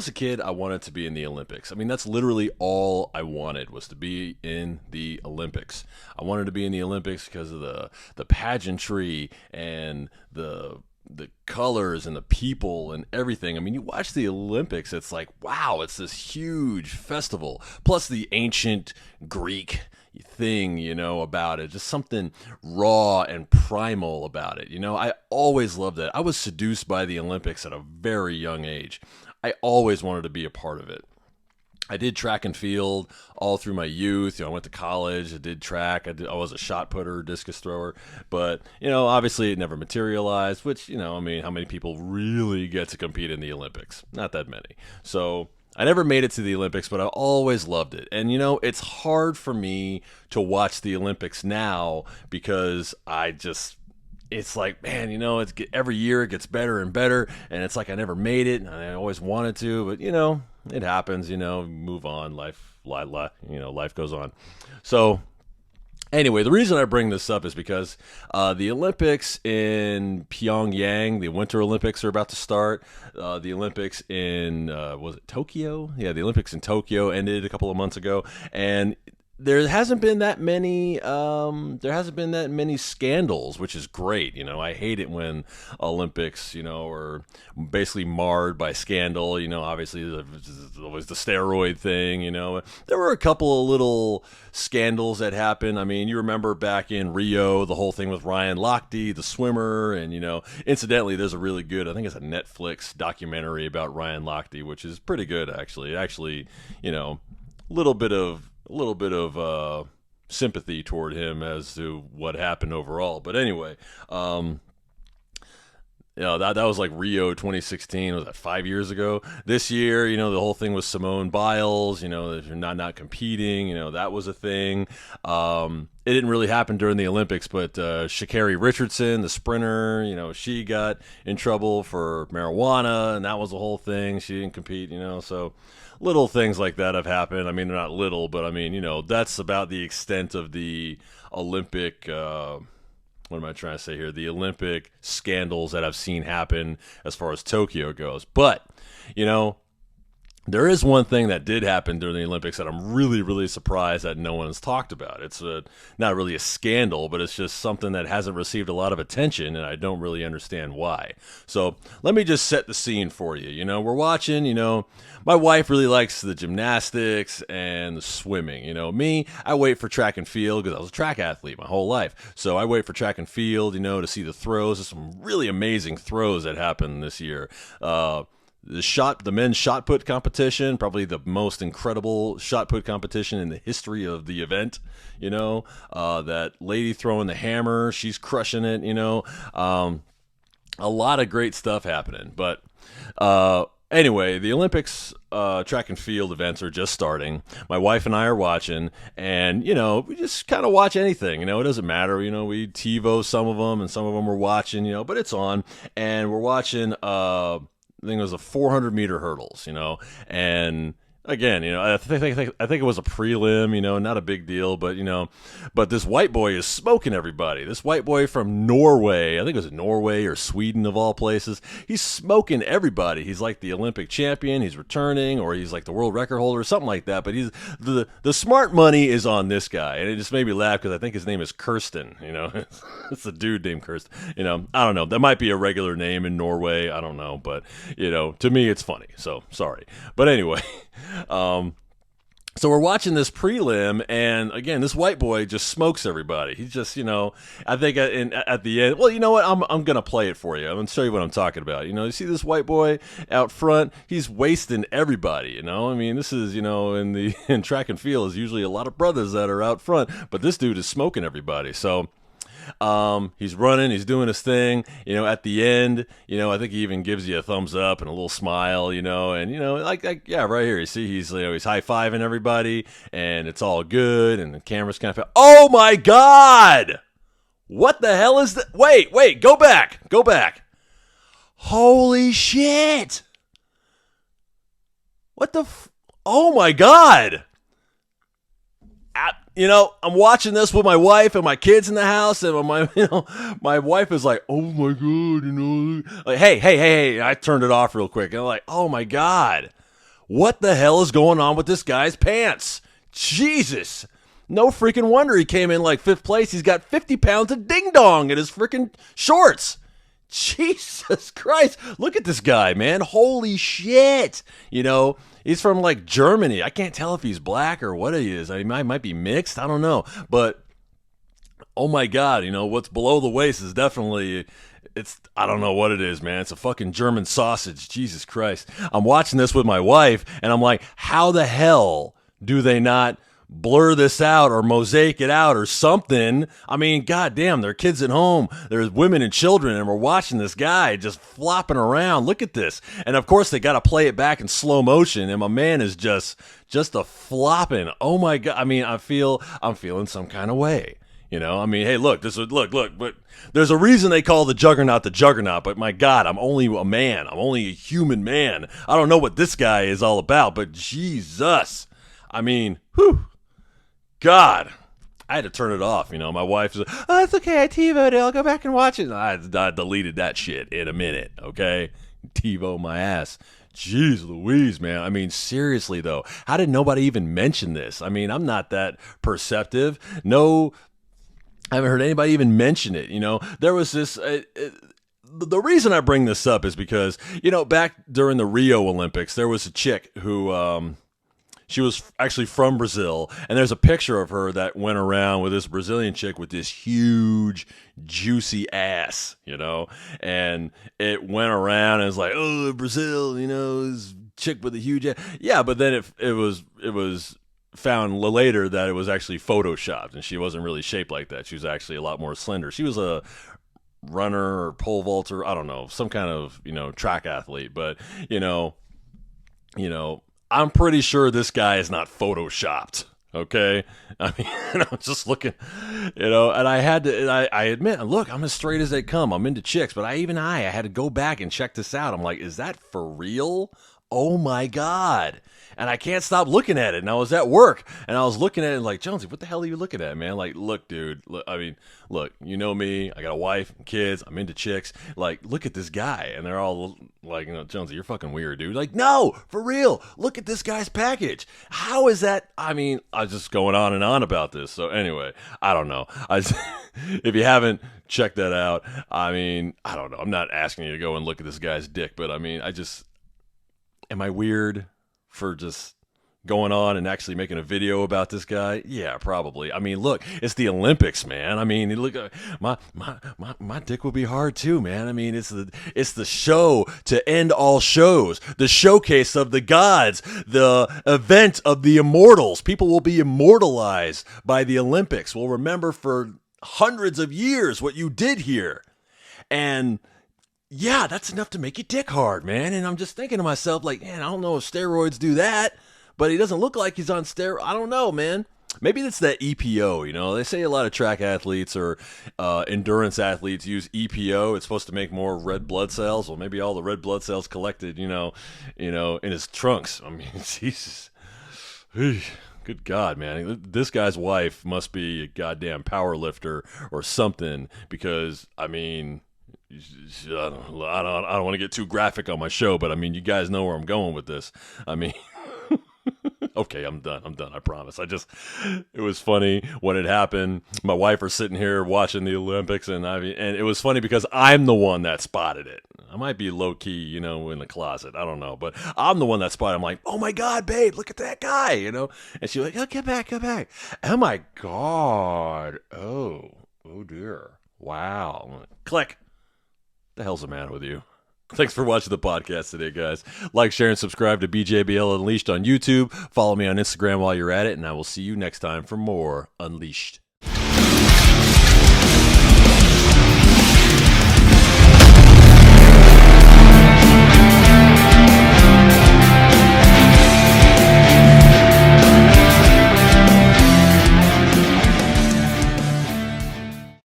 was a kid, I wanted to be in the Olympics. I mean, that's literally all I wanted was to be in the Olympics. I wanted to be in the Olympics because of the pageantry and the colors and the people and everything. I mean, you watch the Olympics, it's like, wow, it's this huge festival. Plus the ancient Greek thing, about it. Just something raw and primal about it. I always loved it. I was seduced by the Olympics at a very young age. I always wanted to be a part of it. I did track and field all through my youth. I went to college. I did track. I was a shot putter, discus thrower. But, obviously it never materialized, which, I mean, how many people really get to compete in the Olympics? Not that many. So I never made it to the Olympics, but I always loved it. And, it's hard for me to watch the Olympics now because it's like, man, every year it gets better and better, and it's like I never made it, and I always wanted to, but, it happens, move on, life goes on. So, anyway, the reason I bring this up is because the Olympics in Pyongyang, the Winter Olympics are about to start. The Olympics in, was it Tokyo? Yeah, the Olympics in Tokyo ended a couple of months ago, and there hasn't been that many scandals, which is great. I hate it when Olympics, are basically marred by scandal. Obviously there's always the steroid thing. There were a couple of little scandals that happened. I mean, you remember back in Rio, the whole thing with Ryan Lochte, the swimmer, and incidentally, there's a really good, I think it's a Netflix documentary about Ryan Lochte, which is pretty good actually. Actually, a little bit of sympathy toward him as to what happened overall. But anyway, that was like Rio 2016. Was that 5 years ago? This year, the whole thing with Simone Biles, if you're not competing, that was a thing. It didn't really happen during the Olympics, but Sha'Carri Richardson, the sprinter, she got in trouble for marijuana, and that was the whole thing. She didn't compete, so little things like that have happened. I mean, they're not little, but I mean, that's about the extent of the Olympic, what am I trying to say here? The Olympic scandals that I've seen happen as far as Tokyo goes. But, there is one thing that did happen during the Olympics that I'm really, really surprised that no one has talked about. It's not really a scandal, but it's just something that hasn't received a lot of attention, and I don't really understand why. So let me just set the scene for you. We're watching, my wife really likes the gymnastics and the swimming. Me, I wait for track and field because I was a track athlete my whole life. So I wait for track and field, to see the throws. There's some really amazing throws that happened this year. The men's shot put competition, probably the most incredible shot put competition in the history of the event. That lady throwing the hammer, she's crushing it. A lot of great stuff happening. But anyway, the Olympics track and field events are just starting. My wife and I are watching, and we just kind of watch anything. It doesn't matter. We TiVo some of them, and some of them we're watching. But it's on, and we're watching. I think it was the 400-meter hurdles, and again, I think it was a prelim, not a big deal, but this white boy is smoking everybody. This white boy from Norway, I think it was Norway or Sweden of all places, he's smoking everybody. He's like the Olympic champion, he's returning, or he's like the world record holder, something like that. But he's the smart money is on this guy, and it just made me laugh because I think his name is Kirsten. It's a dude named Kirsten. I don't know. That might be a regular name in Norway. I don't know, but to me it's funny. So sorry, but anyway. So we're watching this prelim, and again, this white boy just smokes everybody. He's just, I think at the end, well, you know what? I'm gonna play it for you. I'm gonna show you what I'm talking about. You see this white boy out front? He's wasting everybody. I mean, this is, in track and field is usually a lot of brothers that are out front, but this dude is smoking everybody. So. He's running, he's doing his thing, at the end, I think he even gives you a thumbs up and a little smile, and, yeah, right here, you see, he's high-fiving everybody, and it's all good, and the camera's kind of, oh my God! What the hell is that? Wait, go back. Holy shit! What the oh my God! I'm watching this with my wife and my kids in the house, and my wife is like, "Oh my God," like, hey, I turned it off real quick, and I'm like, "Oh my God, What the hell is going on with this guy's pants? Jesus. No freaking wonder he came in like 5th place. He's got 50 pounds of ding-dong in his freaking shorts. Jesus Christ. Look at this guy, man. Holy shit. You know, he's from like Germany. I can't tell if he's black or what he is. I mean, I might be mixed. I don't know. But, oh my God, you know, what's below the waist is definitely... I don't know what it is, man. It's a fucking German sausage. Jesus Christ. I'm watching this with my wife, and I'm like, how the hell do they not blur this out or mosaic it out or something? I mean, goddamn, there are kids at home. There's women and children, and we're watching this guy just flopping around. Look at this. And, of course, they got to play it back in slow motion, and my man is just a flopping. Oh, my God. I mean, I'm feeling some kind of way. You know, I mean, hey, look, but there's a reason they call the Juggernaut, but my God, I'm only a man. I'm only a human man. I don't know what this guy is all about, but Jesus. I mean, whew, God, I had to turn it off. You know, my wife was like, oh, it's okay, I TiVo'd it. I'll go back and watch it. And I deleted that shit in a minute, okay? TiVo my ass. Jeez Louise, man. I mean, seriously, though, how did nobody even mention this? I mean, I'm not that perceptive. No, I haven't heard anybody even mention it. You know, there was this. The reason I bring this up is because, you know, back during the Rio Olympics, there was a chick who she was actually from Brazil, and there's a picture of her that went around with this Brazilian chick with this huge, juicy ass, you know, and it went around and it's like, oh, Brazil, you know, this chick with a huge ass. Yeah, but then it was found later that it was actually photoshopped, and she wasn't really shaped like that. She was actually a lot more slender. She was a runner or pole vaulter, I don't know, some kind of, you know, track athlete. But you know, I'm pretty sure this guy is not photoshopped. Okay, I mean, I'm just looking, you know, and I had to, I admit, look, I'm as straight as they come. I'm into chicks, but I had to go back and check this out. I'm like, is that for real? Oh my God. And I can't stop looking at it. And I was at work, and I was looking at it like, Jonesy, what the hell are you looking at, man? Like, look, dude. Look, you know me. I got a wife and kids. I'm into chicks. Like, look at this guy. And they're all like, you know, Jonesy, you're fucking weird, dude. Like, no, for real. Look at this guy's package. How is that? I mean, I was just going on and on about this. So anyway, I don't know. If you haven't checked that out, I mean, I don't know. I'm not asking you to go and look at this guy's dick, but I mean, am I weird for just going on and actually making a video about this guy? Yeah, probably. I mean, look, it's the Olympics, man. I mean, look, my dick will be hard too, man. I mean, it's the show to end all shows, the showcase of the gods, the event of the immortals. People will be immortalized by the Olympics. We'll remember for hundreds of years what you did here. And yeah, that's enough to make your dick hard, man. And I'm just thinking to myself, like, man, I don't know if steroids do that, but he doesn't look like he's on steroids. I don't know, man. Maybe it's that EPO, you know. They say a lot of track athletes or endurance athletes use EPO. It's supposed to make more red blood cells. Well, maybe all the red blood cells collected, you know, in his trunks. I mean, Jesus. Good God, man. This guy's wife must be a goddamn power lifter or something, because, I mean, I don't want to get too graphic on my show, but I mean, you guys know where I'm going with this. I mean, okay, I'm done. I promise. It was funny when it happened. My wife was sitting here watching the Olympics, and it was funny because I'm the one that spotted it. I might be low key, you know, in the closet. I don't know, but I'm the one that spotted it. I'm like, oh my God, babe, look at that guy, you know? And she's like, oh, get back. Oh my God. Oh dear. Wow. I'm like, click. The hell's the matter with you? Thanks for watching the podcast today, guys. Like, share, and subscribe to BJBL Unleashed on YouTube. Follow me on Instagram while you're at it, and I will see you next time for more Unleashed.